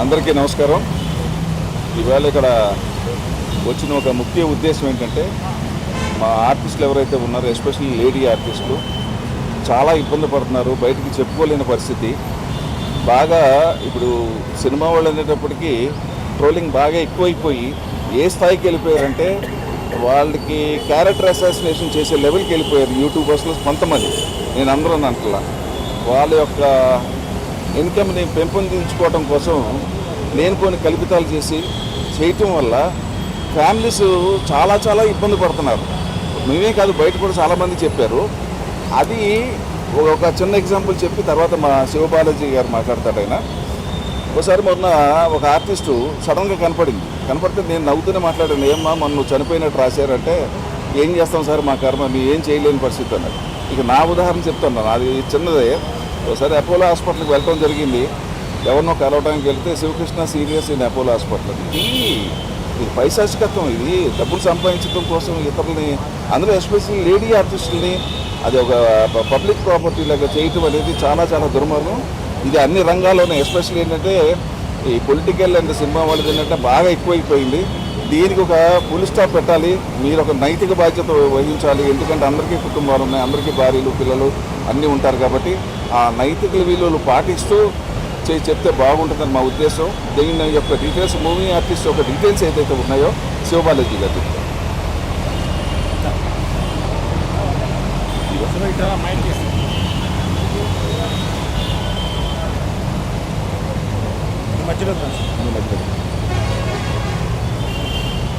అందరికీ నమస్కారం. ఇవాళ ఇక్కడ వచ్చిన ఒక ముఖ్య ఉద్దేశం ఏంటంటే, మా ఆర్టిస్టులు ఎవరైతే ఉన్నారో, ఎస్పెషల్లీ లేడీ ఆర్టిస్టులు చాలా ఇబ్బంది పడుతున్నారు, బయటికి చెప్పుకోలేని పరిస్థితి. బాగా ఇప్పుడు సినిమా వాళ్ళు అనేటప్పటికీ ట్రోలింగ్ బాగా ఎక్కువైపోయి ఏ స్థాయికి వెళ్ళిపోయారంటే, వాళ్ళకి క్యారెక్టర్ అసాసినేషన్ చేసే లెవెల్కి వెళ్ళిపోయారు యూట్యూబర్స్లో కొంతమంది. నేను అందరూ అంటలా, వాళ్ళ యొక్క ఇన్కమ్ని పెంపొందించుకోవడం కోసం లేనిపోని కల్పితాలు చేయటం వల్ల ఫ్యామిలీస్ చాలా చాలా ఇబ్బంది పడుతున్నారు. మేమే కాదు, బయట కూడా చాలామంది చెప్పారు. అది ఒక చిన్న ఎగ్జాంపుల్ చెప్పి తర్వాత మా శివబాలాజీ గారు మాట్లాడతాడు. ఆయన ఒకసారి మొన్న ఒక ఆర్టిస్టు సడన్గా కనపడితే నేను నవ్వుతూనే మాట్లాడాను, ఏమ్మా మొన్న నువ్వు చనిపోయినట్టు రాశారంటే, ఏం చేస్తాం సార్ మా కర్మ, మేము ఏం చేయలేని పరిస్థితి అన్నాడు. ఇక నా ఉదాహరణ చెప్తున్నాను, అది చిన్నదే. ఒకసారి అపోలో హాస్పిటల్కి వెళ్ళడం జరిగింది. ఎవరినో కలవడానికి వెళ్తే Shivakrishna serious in Apollo hospital. ఇది పైశాచికత్వం. ఇది డబ్బులు సంపాదించడం కోసం ఇతరులని, అందులో ఎస్పెషల్లీ లేడీ ఆర్టిస్టులని అది ఒక పబ్లిక్ ప్రాపర్టీ లాగా చేయటం అనేది చాలా చాలా దుర్మార్గం. ఇది అన్ని రంగాల్లోనే, ఎస్పెషల్లీ ఏంటంటే ఈ పొలిటికల్ అండ్ సినిమా వాళ్ళది ఏంటంటే బాగా ఎక్కువైపోయింది. దీనికి ఒక ఫుల్ స్టాప్ పెట్టాలి. మీరు ఒక నైతిక బాధ్యత వహించాలి. ఎందుకంటే అందరికీ కుటుంబాలు ఉన్నాయి, అందరికీ భార్యలు పిల్లలు అన్నీ ఉంటారు. కాబట్టి ఆ నైతిక విలువలు పాటిస్తూ చెప్తే బాగుంటుందని మా ఉద్దేశం. దీని యొక్క డీటెయిల్స్, మూవీ ఆర్టిస్ట్ యొక్క డీటెయిల్స్ ఏదైతే ఉన్నాయో శివబాలాజీ గారు చెప్తారు.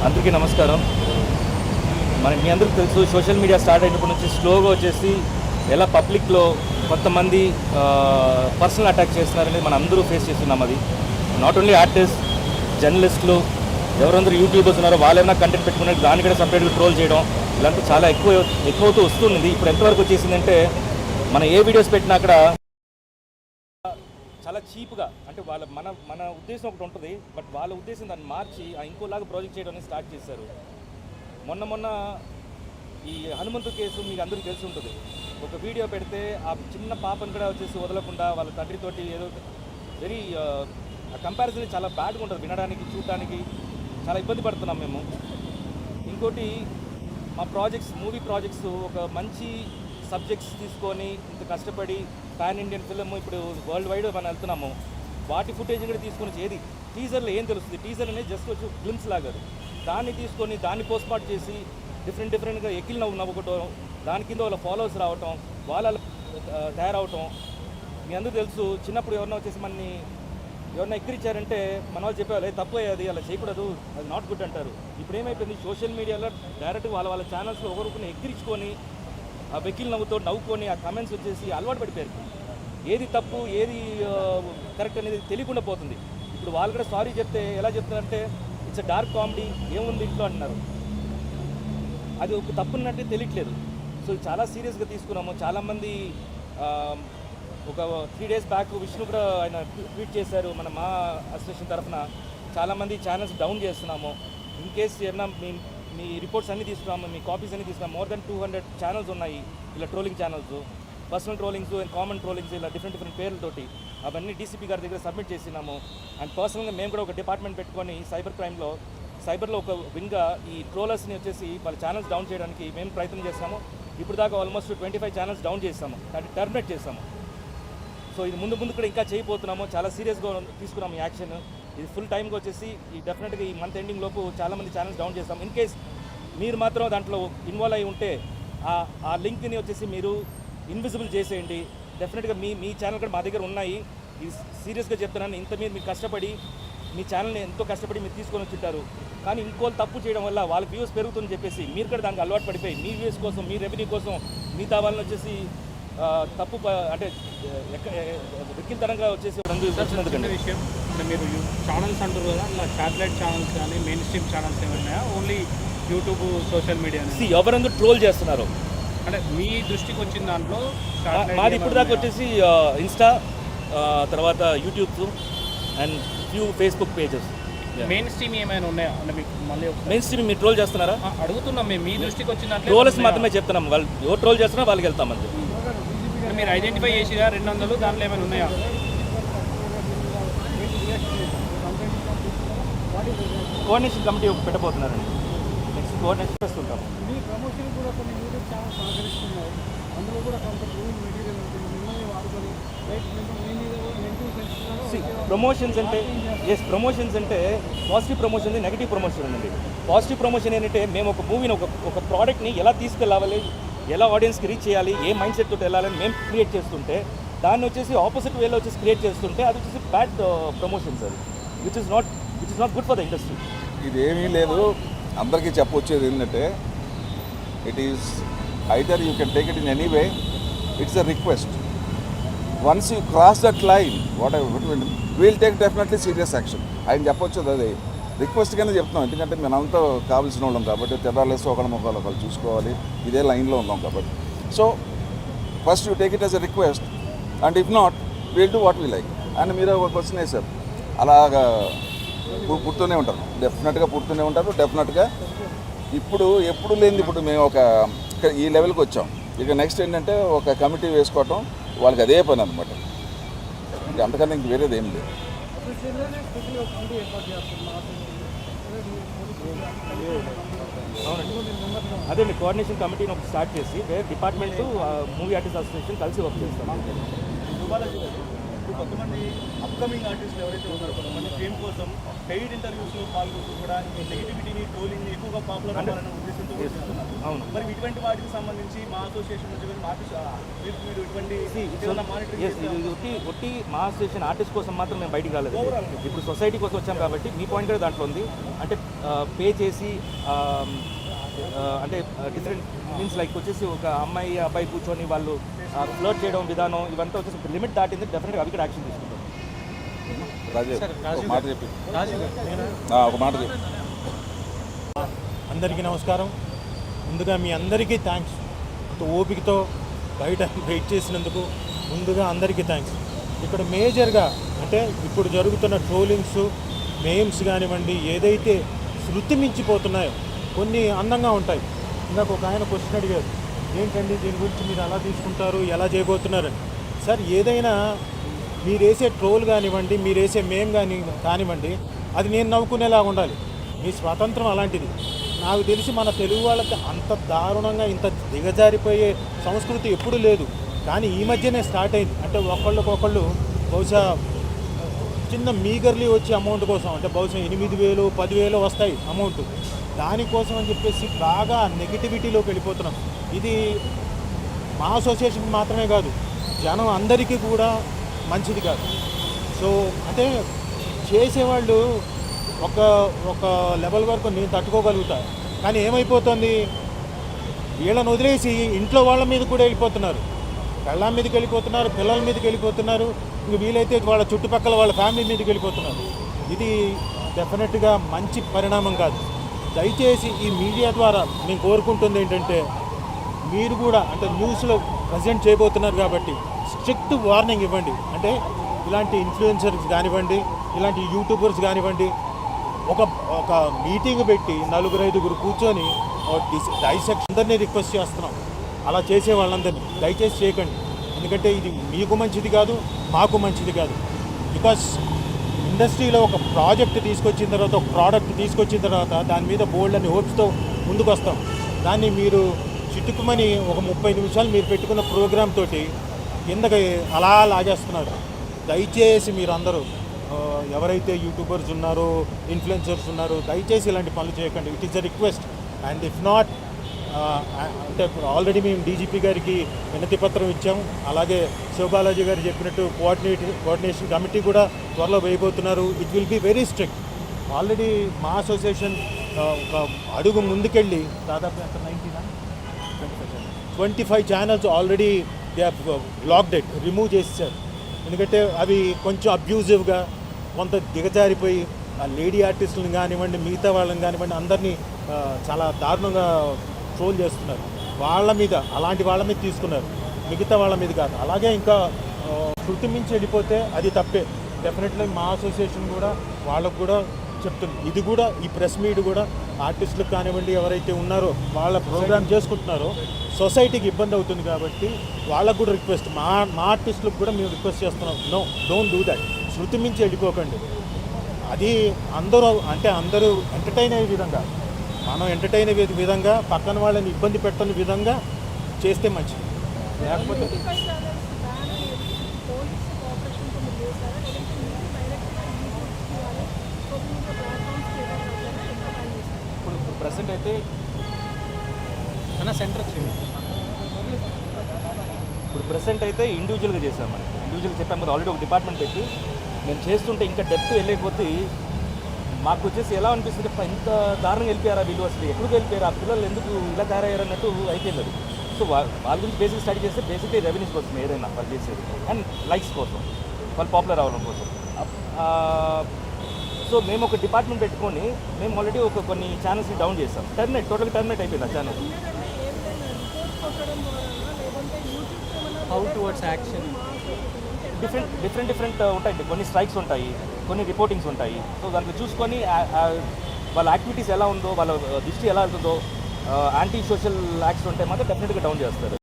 అందరికీ నమస్కారం. మీ అందరికీ తెలుసు, సోషల్ మీడియా స్టార్ట్ అయినప్పటి నుంచి స్లోగా వచ్చేసి ఎలా పబ్లిక్లో కొంతమంది పర్సనల్ అటాక్ చేస్తున్నారనేది మనం అందరూ ఫేస్ చేస్తున్నాం. అది నాట్ ఓన్లీ ఆర్టిస్ట్, జర్నలిస్టులు, ఎవరందరూ యూట్యూబర్స్ ఉన్నారో వాళ్ళేమైనా కంటెంట్ పెట్టుకున్నారు, దాన్ని కూడా సపరేట్గా ట్రోల్ చేయడం, ఇలాంటివి చాలా ఎక్కువవుతూ వస్తుంది. ఇప్పుడు ఎంతవరకు వచ్చేసిందంటే, మనం ఏ వీడియోస్ పెట్టినా అక్కడ చాలా చీప్గా, అంటే మన ఉద్దేశం ఒకటి ఉంటుంది, బట్ వాళ్ళ ఉద్దేశం దాన్ని మార్చి ఇంకోలాగా ప్రాజెక్ట్ చేయడం అనేది స్టార్ట్ చేశారు. మొన్న ఈ హనుమంతు కేసు మీకు అందరికీ తెలిసి ఉంటుంది. ఒక వీడియో పెడితే ఆ చిన్న పాపను కూడా వచ్చేసి వదలకుండా వాళ్ళ తండ్రితోటి ఏదో వెరీ కంపారిజన్ చాలా బ్యాడ్గా ఉంటుంది, వినడానికి చూడడానికి చాలా ఇబ్బంది పడుతున్నాం మేము. ఇంకోటి, మా మూవీ ప్రాజెక్ట్స్ ఒక మంచి సబ్జెక్ట్స్ తీసుకొని ఇంత కష్టపడి పాన్ ఇండియన్ ఫిల్మ్ ఇప్పుడు వరల్డ్ వైడ్ మనం వెళ్తున్నాము. వాటి ఫుటేజ్ కూడా తీసుకొని ఏది టీజర్లో ఏం తెలుస్తుంది, టీజర్ అనేది జస్ట్ వచ్చి గ్లిమ్స్ లాగా, దాన్ని తీసుకొని దాన్ని పోస్ట్మార్ట్ చేసి డిఫరెంట్గా ఎక్కిల్ నవ్వుకోవటం, దాని కింద వాళ్ళ ఫాలోవర్స్ రావటం, వాళ్ళ తయారవటం. మీ అందరూ తెలుసు, చిన్నప్పుడు ఎవరన్నా వచ్చేసి మనని ఎవరన్నా ఎక్కిరిచ్చారంటే మన వాళ్ళు చెప్పేవాళ్ళు తప్పు అది అలా చేయకూడదు, అది నాట్ గుడ్ అంటారు. ఇప్పుడు ఏమైపోయింది, సోషల్ మీడియాలో డైరెక్ట్ వాళ్ళ ఛానల్స్లో ఒకరిని ఎక్కిరించుకొని ఆ వెకిల్ నవ్వుకొని ఆ కమెంట్స్ వచ్చేసి అలవాటు పడిపోయారు. ఏది తప్పు ఏది కరెక్ట్ అనేది తెలియకుండా పోతుంది. ఇప్పుడు వాళ్ళు కూడా సారీ చెప్తే ఎలా చెప్తారంటే, ఇట్స్ డార్క్ కామెడీ, ఏముంది ఇంట్లో అంటున్నారు. అది ఒక తప్పున్నట్టే తెలియట్లేదు. సో చాలా సీరియస్గా తీసుకున్నాము. చాలామంది ఒక 3 days బ్యాక్ విష్ణు కూడా ఆయన ట్వీట్ చేశారు, మా అసోసియేషన్ తరఫున చాలామంది ఛానల్స్ డౌన్ చేస్తున్నాము. ఇన్ కేస్ ఏమన్నా మీ రిపోర్ట్స్ అన్నీ తీసుకున్నాము, మీ కాపీస్ అన్నీ తీసుకున్నాము. మోర్ దెన్ 200 ఛానల్స్ ఉన్నాయి ఇలా trolling channels, personal trollings and common trollings, ఇలా డిఫరెంట్ పేర్లతోటి అవన్నీ డీసీపీ గారి దగ్గర సబ్మిట్ చేసినాము. అండ్ పర్సనల్గా మేము కూడా ఒక డిపార్ట్మెంట్ పెట్టుకొని సైబర్లో ఒక వింగ్గా ఈ ట్రోలర్స్ని వచ్చేసి వాళ్ళ ఛానల్స్ డౌన్ చేయడానికి మేము ప్రయత్నం చేస్తాము. ఇప్పుడు దాకా ఆల్మోస్ట్ 25 ఛానల్స్ డౌన్ చేస్తాము, దాన్ని టర్మినేట్ చేస్తాము. సో ఇది ముందు కూడా ఇంకా చేయబోతున్నాము. చాలా సీరియస్గా తీసుకున్నాము ఈ యాక్షన్. ఇది ఫుల్ టైంకి వచ్చేసి డెఫినెట్గా ఈ మంత్ ఎండింగ్ లోపు చాలామంది ఛానల్స్ డౌన్ చేస్తాం. ఇన్ కేస్ మీరు మాత్రం దాంట్లో ఇన్వాల్వ్ అయి ఉంటే ఆ లింక్ని వచ్చేసి మీరు ఇన్విజిబుల్ చేసేయండి. డెఫినెట్గా మీ ఛానల్ కూడా మా దగ్గర ఉన్నాయి. ఇది సీరియస్గా చెప్తున్నాను. ఇంత మీరు కష్టపడి మీ ఛానల్ని ఎంతో కష్టపడి మీరు తీసుకొని వచ్చింటారు, కానీ ఇంకోళ్ళు తప్పు చేయడం వల్ల వాళ్ళకి వ్యూస్ పెరుగుతుందని చెప్పేసి మీరు కూడా దానికి అలవాటు పడిపోయి మీ వ్యూస్ కోసం, మీ రెవెన్యూ కోసం మిగతా వాళ్ళని వచ్చేసి తప్పు అంటే వెక్కిల్తనంగా వచ్చేసి విషయం. అంటే మీరు ఛానల్స్ అంటారు కదా, ఇలా శాటిలైట్ ఛానల్స్ కానీ మెయిన్ స్ట్రీమ్ ఛానల్స్ ఏమన్నాయా, ఓన్లీ యూట్యూబ్ సోషల్ మీడియా ఎవరందరూ ట్రోల్ చేస్తున్నారు? అంటే మీ దృష్టికి వచ్చిన దాంట్లో మాది ఇప్పుడు దాకా వచ్చేసి ఇన్స్టా, తర్వాత YouTube and few Facebook pages. Main stream ఏమైనా ఉన్నాయా అంటే మీకు మళ్ళీ మెయిన్ స్ట్రీమ్ మీరు ట్రోల్ చేస్తున్నారా? అడుగుతున్నాం మేము, మీ దృష్టికి వచ్చిన ట్రోలర్స్ మాత్రమే చెప్తున్నాం. వాళ్ళు ఎవరు ట్రోల్ చేస్తున్నారో వాళ్ళకి వెళ్తామంతే. మీరు ఐడెంటిఫై చేసిరా 200 దాంట్లో ఏమైనా ఉన్నాయా? కోఆర్డినేషన్ కమిటీ ఒకటి పెట్టబోతున్నారండి. నెక్స్ట్ కోఆర్డినేషన్ చేస్తుంటాం. మీ ప్రమోషన్ కూడా కొన్ని యూట్యూబ్ ఛానల్స్ సహకరిస్తున్నాయి. అందులో కూడా కొంత ప్రూవ్ మెటీరియల్ ఉంటుంది. మిమ్మల్ని వాడుకొని రైట్ ప్రమోషన్స్ అంటే ప్రమోషన్స్ అంటే పాజిటివ్ ప్రమోషన్ ఉంది, నెగిటివ్ ప్రమోషన్ ఉందండి. పాజిటివ్ ప్రమోషన్ ఏంటంటే మేము ఒక మూవీని ఒక ప్రోడక్ట్ని ఎలా తీసుకెళ్ళాలి, ఎలా ఆడియన్స్కి రీచ్ చేయాలి, ఏ మైండ్ సెట్ తోటి వెళ్ళాలని మేము క్రియేట్ చేస్తుంటే దాన్ని వచ్చేసి ఆపోజిట్ వేలో వచ్చేసి క్రియేట్ చేస్తుంటే అది వచ్చేసి బ్యాడ్ ప్రమోషన్స్ అది which is not good for the industry. ఇది ఏమీ లేదు, అందరికీ చెప్పొచ్చేది ఏంటంటే it is either you can take it in any way, it's a request. Once you cross that line what we'll take definitely serious action. ఆయన చెప్పొచ్చు అది request కింద చెప్తున్నాం, ఎందుకంటే మనంతా కావాల్సిన వాళ్ళం కాబట్టి తెల్లాలేసి ఒకళ్ళ ముఖాలు ఒకళ్ళు చూసుకోవాలి, ఇదే లైన్లో ఉన్నాం కాబట్టి. So first you take it as a request and if not we'll do what we like. And మీరు ఒక క్వశ్చన్ వేశారు, అలాగా పుడుతూనే ఉంటారు, డెఫినెట్గా పుడుతూనే ఉంటారు. డెఫినెట్గా ఇప్పుడు ఎప్పుడు లేనిది ఇప్పుడు మేము ఈ లెవెల్కి వచ్చాం. ఇక నెక్స్ట్ ఏంటంటే ఒక కమిటీ వేసుకోవటం, వాళ్ళకి అదే పని అనమాట. ఇంకా అంతకన్నా ఇంక వేరేది ఏం లేదు. అవునండి, అదేండి కోఆర్డినేషన్ కమిటీని ఒకటి స్టార్ట్ చేసి వేరే డిపార్ట్మెంట్ మూవీ ఆర్టిస్ట్ అసోసియేషన్ కలిసి వర్క్ చేస్తాం. ఇప్పుడు కొంతమంది అప్కమింగ్ ఆర్టిస్టులు ఎవరైతే ఉన్నారో కొంతమంది ఫేమ్ కోసం పెయిడ్ ఇంటర్వ్యూస్లో పాల్గొంటూ కూడా నెగిటివిటీని ట్రోలింగ్ ఎక్కువగా పాపులర్ అవ్వాలనే ఉద్దేశంతో కూడా చేస్తున్నారు. అవును, మరి ఇటువంటి వాటికి సంబంధించి మా అసోసియేషన్ నుంచి మీరు ఇటువంటి ఒట్టి మా అసోసియేషన్ ఆర్టిస్ట్ కోసం మాత్రం మేము బయటికి రాలేదు. ఇప్పుడు సొసైటీ కోసం వచ్చాం కాబట్టి మీ పాయింట్ కూడా దాంట్లో ఉంది. అంటే పే చేసి అంటే డిఫరెంట్ మీన్స్ లైక్ వచ్చేసి ఒక అమ్మాయి అబ్బాయి కూర్చొని వాళ్ళు ఫ్లోట్ చేయడం విధానం ఇవంతా వచ్చేసి లిమిట్ దాటింది, డెఫినెట్గా అవి కూడా యాక్షన్ తీసుకుంటాం. ఒక మాట చెప్పి అందరికీ నమస్కారం. ముందుగా మీ అందరికీ థ్యాంక్స్. ఓపికతో బయట వెయిట్ చేసినందుకు ముందుగా అందరికీ థ్యాంక్స్. ఇక్కడ మేజర్గా అంటే ఇప్పుడు జరుగుతున్న ట్రోలింగ్స్, మేమ్స్ కానివ్వండి, ఏదైతే శృతి మించిపోతున్నాయో కొన్ని అందంగా ఉంటాయి. ఇందాక ఒక ఆయన క్వశ్చన్ అడిగారు, ఏంటండి దీని గురించి మీరు ఎలా తీసుకుంటారు, ఎలా చేయబోతున్నారని. సార్, ఏదైనా మీరు వేసే ట్రోల్ కానివ్వండి, మీరు వేసే మేమ్ కానివ్వండి, అది నేను నవ్వుకునేలాగా ఉండాలి. మీ స్వాతంత్రం అలాంటిది. నాకు తెలిసి మన తెలుగు వాళ్ళకి అంత దారుణంగా ఇంత దిగజారిపోయే సంస్కృతి ఎప్పుడూ లేదు. కానీ ఈ మధ్యనే స్టార్ట్ అయింది. అంటే ఒకళ్ళకొకళ్ళు బహుశా చిన్న మీగర్లీ వచ్చే అమౌంట్ కోసం, అంటే బహుశా 8,000 10,000 వస్తాయి అమౌంట్, దానికోసం అని చెప్పేసి బాగా నెగిటివిటీలోకి వెళ్ళిపోతున్నాం. ఇది మా అసోసియేషన్కి మాత్రమే కాదు, జనం అందరికీ కూడా మంచిది కాదు. సో అంటే చేసేవాళ్ళు ఒక లెవెల్ వరకు నేను తట్టుకోగలుగుతా. కానీ ఏమైపోతుంది, వీళ్ళని వదిలేసి ఇంట్లో వాళ్ళ మీద కూడా వెళ్ళిపోతున్నారు, పెళ్ళాం మీదకి వెళ్ళిపోతున్నారు, పిల్లల మీదకి వెళ్ళిపోతున్నారు, ఇంక వీలైతే వాళ్ళ చుట్టుపక్కల వాళ్ళ ఫ్యామిలీ మీదకి వెళ్ళిపోతున్నారు. ఇది డెఫినెట్గా మంచి పరిణామం కాదు. దయచేసి ఈ మీడియా ద్వారా నేను కోరుకుంటుంది ఏంటంటే, మీరు కూడా అంటే న్యూస్లో ప్రజెంట్ చేయబోతున్నారు కాబట్టి స్ట్రిక్ట్ వార్నింగ్ ఇవ్వండి. అంటే ఇలాంటి ఇన్ఫ్లుయెన్సర్స్ కానివ్వండి, ఇలాంటి యూట్యూబర్స్ కానివ్వండి, ఒక మీటింగ్ పెట్టి 4-5 కూర్చొని డైసెక్షన్ అందరినీ రిక్వెస్ట్ చేస్తున్నాం. అలా చేసే వాళ్ళందరినీ దయచేసి చేయకండి. ఎందుకంటే ఇది మీకు మంచిది కాదు, మాకు మంచిది కాదు. బికాస్ ఇండస్ట్రీలో ఒక ప్రాజెక్ట్ తీసుకొచ్చిన తర్వాత, ఒక ప్రోడక్ట్ తీసుకొచ్చిన తర్వాత దాని మీద బోల్డ్ అని హోప్స్తో ముందుకు వస్తాం. దాన్ని మీరు చిట్టుకుమని ఒక 30 నిమిషాలు మీరు పెట్టుకున్న ప్రోగ్రామ్ తోటి కిందకి అలా లాగేస్తున్నారు. దయచేసి మీరు అందరూ ఎవరైతే యూట్యూబర్స్ ఉన్నారో, ఇన్ఫ్లుయెన్సర్స్ ఉన్నారో, దయచేసి ఇలాంటి పనులు చేయకండి. It is a request. And if not అంటే ఆల్రెడీ మేము డీజీపీ గారికి వినతి పత్రం ఇచ్చాము. అలాగే శివబాలాజీ గారు చెప్పినట్టు కోఆర్డినేషన్ కమిటీ కూడా త్వరలో వేయబోతున్నారు. It will be very strict. Already మా అసోసియేషన్ ఒక అడుగు ముందుకెళ్ళి దాదాపు 25 channels already they have blocked it, remove చేసేసారు. ఎందుకంటే అవి కొంచెం అబ్యూజివ్గా, కొంత దిగజారిపోయి ఆ లేడీ ఆర్టిస్టులను కానివ్వండి, మిగతా వాళ్ళని కానివ్వండి, అందరినీ చాలా దారుణంగా ట్రోల్ చేస్తున్నారు. వాళ్ళ మీద, అలాంటి వాళ్ళ మీద తీసుకున్నారు, మిగతా వాళ్ళ మీద కాదు. అలాగే ఇంకా శృతి మించి వెళ్ళిపోతే అది తప్పే. డెఫినెట్లీ మా అసోసియేషన్ కూడా వాళ్ళకు కూడా చెప్తుంది. ఇది కూడా ఈ ప్రెస్ మీట్ కూడా ఆర్టిస్టులకు కానివ్వండి, ఎవరైతే ఉన్నారో వాళ్ళ ప్రోగ్రామ్ చేసుకుంటున్నారో సొసైటీకి ఇబ్బంది అవుతుంది కాబట్టి వాళ్ళకు కూడా రిక్వెస్ట్, మా ఆర్టిస్టులకు కూడా మేము రిక్వెస్ట్ చేస్తున్నాం, నో, డోంట్ డూ దట్. శృతి మించి వెళ్ళిపోకండి. అది అందరూ ఎంటర్టైన్ అయ్యే విధంగా, మనం ఎంటర్టైన్ అయ్యే విధంగా, పక్కన వాళ్ళని ఇబ్బంది పెట్టని విధంగా చేస్తే మంచిది. లేకపోతే ఇప్పుడు ప్రజెంట్ అయితే అన్న సెంటర్ ఇప్పుడు ప్రెసెంట్ అయితే ఇండివిజువల్గా చేసాం మనం. ఇండివిజువల్గా చెప్పాము కదా, ఆల్రెడీ ఒక డిపార్ట్మెంట్ పెట్టి మేము చేస్తుంటే ఇంకా డెప్త్ వెళ్ళకపోతే మాకు వచ్చేసి ఎలా అనిపిస్తుంది, ఇంత దారుణంగా వెళ్ళిపోయారా వీళ్ళు, అసలు ఎక్కడికి వెళ్ళిపోయారు, ఆ పిల్లలు ఎందుకు ఇలా తయారయ్యారు అన్నట్టు అయిపోయింది అది. సో వాళ్ళ గురించి బేసిక్ స్టడీ చేస్తే బేసిక్లీ రెవెన్యూస్ కోసం ఏదైనా వాళ్ళు చేసేది, అండ్ లైక్స్ కోసం, వాళ్ళు పాపులర్ అవ్వడం కోసం. సో మేము ఒక డిపార్ట్మెంట్ పెట్టుకొని మేము ఆల్రెడీ కొన్ని ఛానల్స్ని డౌన్ చేస్తాం. టోటల్గా టర్మినేట్ అయిపోయింది ఆ channel. How towards action different ఉంటాయి. కొన్ని స్ట్రైక్స్ ఉంటాయి, కొన్ని రిపోర్టింగ్స్ ఉంటాయి. సో దాంట్లో చూసుకొని వాళ్ళ యాక్టివిటీస్ ఎలా ఉందో, వాళ్ళ దృష్టి ఎలా వెళ్తుందో, యాంటీ సోషల్ యాక్ట్స్ ఉంటే మాత్రం డెఫినెట్గా డౌన్ చేస్తారు.